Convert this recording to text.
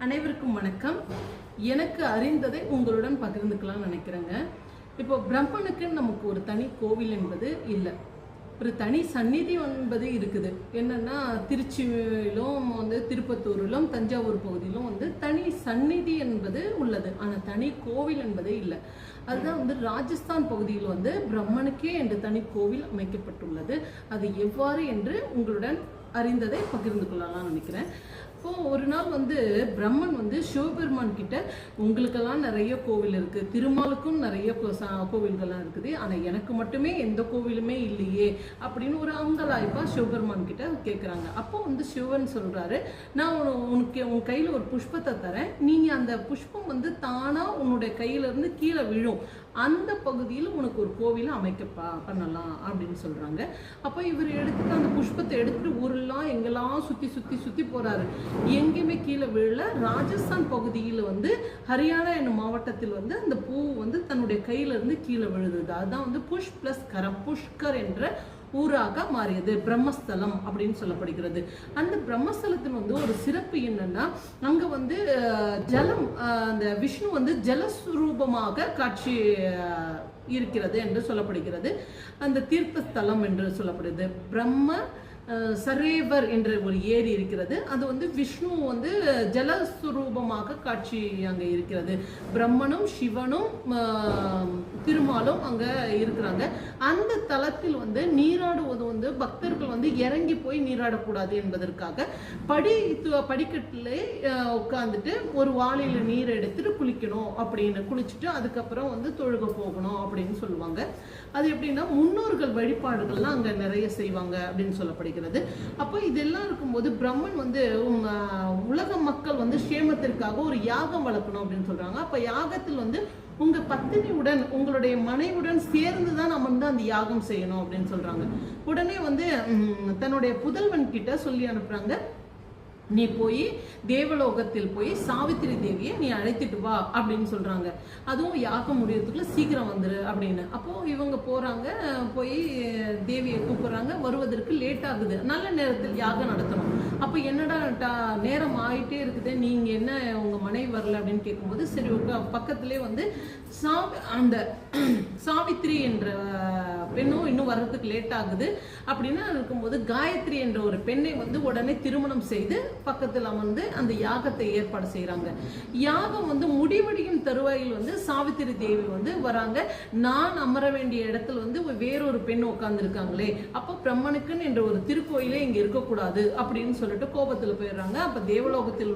அனைவருக்கும் வணக்கம். எனக்கு அறிந்ததை உங்களுடன் பகிர்ந்துக்கலாம்னு நினைக்கிறேங்க. இப்போ பிரம்மனுக்கு நமக்கு ஒரு தனி கோவில் என்பது இல்லை, ஒரு தனி சந்நிதி என்பது இருக்குது. என்னன்னா திருச்சியிலும் திருப்பத்தூரிலும் தஞ்சாவூர் பகுதியிலும் தனி சந்நிதி என்பது உள்ளது. ஆனால் தனி கோவில் என்பதே இல்லை. அதுதான் ராஜஸ்தான் பகுதியில் பிரம்மனுக்கே என்று தனி கோவில் அமைக்கப்பட்டுள்ளது. அது எவ்வாறு என்று உங்களுடன் அறிந்ததை பகிர்ந்து கொள்ளலாம் நினைக்கிறேன். இப்போ ஒரு நாள் பிரம்மன் சிவபெருமான் கிட்ட, உங்களுக்கெல்லாம் நிறைய கோவில் இருக்கு, திருமாலுக்கும் நிறைய கோவில்கள்லாம் இருக்குது, ஆனா எனக்கு மட்டுமே எந்த கோவிலுமே இல்லையே அப்படின்னு ஒரு அங்கலாய்ப்பா சிவபெருமான் கிட்ட கேட்குறாங்க. அப்போ சிவன் சொல்றாரு, நான் உனக்கு உன் கையில ஒரு புஷ்பத்தை தரேன், நீங்க அந்த புஷ்பம் தானா உன்னுடைய கையில இருந்து கீழே விழும், அந்த பகுதியில் உனக்கு ஒரு கோவிலை பண்ணலாம் அப்படின்னு சொல்றாங்க. அப்போ இவர் எடுத்துட்டு அந்த புஷ்பத்தை எடுத்துட்டு ஊரெல்லாம் எங்கெல்லாம் சுத்தி சுத்தி சுத்தி போறாரு, எங்கேயுமே கீழே விழல. ராஜஸ்தான் பகுதியில் ஹரியானா என்னும் மாவட்டத்தில் அந்த பூ தன்னுடைய கையில இருந்து கீழே விழுது. அதுதான் புஷ் பிளஸ் கரம், புஷ்கர் என்ற ஊராக மாறியது, பிரம்மஸ்தலம் அப்படின்னு சொல்லப்படுகிறது. அந்த பிரம்மஸ்தலத்தில் ஒரு சிறப்பு என்னன்னா, அங்க ஜலம், அந்த விஷ்ணு ஜலஸ்வரூபமாக காட்சி இருக்கிறது என்று சொல்லப்படுகிறது. அந்த தீர்த்த ஸ்தலம் என்று சொல்லப்படுகிறது. பிரம்ம சரேவர் என்ற ஒரு ஏரி இருக்கிறது. அது விஷ்ணு ஜலஸ்வரூபமாக காட்சி அங்க இருக்கிறது. பிரம்மனும் சிவனும் திருமாலும் அங்க இருக்கிறாங்க. அந்த தலத்தில் நீராடுவது பக்தர்கள் இறங்கி போய் நீராடக்கூடாது என்பதற்காக படிக்கட்டிலே உட்கார்ந்துட்டு ஒரு வாளியில நீர் எடுத்துட்டு குளிக்கணும் அப்படின்னு, குளிச்சுட்டு அதுக்கப்புறம் தொழுக போகணும் அப்படின்னு சொல்லுவாங்க. அது எப்படின்னா முன்னோர்கள் வழிபாடுகள்லாம் அங்க நிறைய செய்வாங்க அப்படின்னு சொல்லப்படுகிறது. அப்போ இதெல்லாம் இருக்கும்போது பிரம்மன் உலக மக்கள் சேமத்திற்காக ஒரு யாகம் வளர்க்கணும் அப்படின்னு சொல்றாங்க. அப்ப யாகத்தில் உங்க பத்தினியுடன், உங்களுடைய மனைவுடன் சேர்ந்துதான் நம்ம அந்த யாகம் செய்யணும் அப்படின்னு சொல்றாங்க. உடனே தன்னுடைய புதல்வன் கிட்ட சொல்லி அனுப்புறாங்க, நீ போய் தேவலோகத்தில் போய் சாவித்திரி தேவியை நீ அழைத்துட்டு வா அப்படின்னு சொல்றாங்க. அதுவும் யாகம் முடியறதுக்குள்ள சீக்கிரம் வந்துரு அப்படின்னு. அப்போ இவங்க போறாங்க, போய் தேவியை கூப்பிடுறாங்க. வருவதற்கு லேட் ஆகுது, நல்ல நேரத்தில் யாகம் நடத்தணும். அப்போ என்னடா நேரம் ஆயிட்டே இருக்குது, நீங்க என்ன உங்க மனைவி வரல அப்படின்னு கேட்கும்போது, சரி பக்கத்திலே அந்த சாவித்திரி என்ற பெண்ணும் இன்னும் வர்றதுக்கு லேட் ஆகுது அப்படின்னு இருக்கும்போது, காயத்ரி என்ற ஒரு பெண்ணை உடனே திருமணம் செய்து பக்கத்தில் அமர்ந்து அந்த யாகத்தை ஏற்பாடு செய்யறாங்க. யாகம் முடிவடையும் தருவாயில் சாவித்திரி தேவி வராங்க. நான் அமர வேண்டிய இடத்துல வேறொரு பெண் உட்கார்ந்து இருக்காங்களே, அப்ப பிரம்மனுக்குன்னு என்ற ஒரு திருக்கோயிலே இங்க இருக்கக்கூடாது அப்படின்னு சொல்லிட்டு கோபத்துல போயிடுறாங்க. அப்ப தேவலோகத்தில்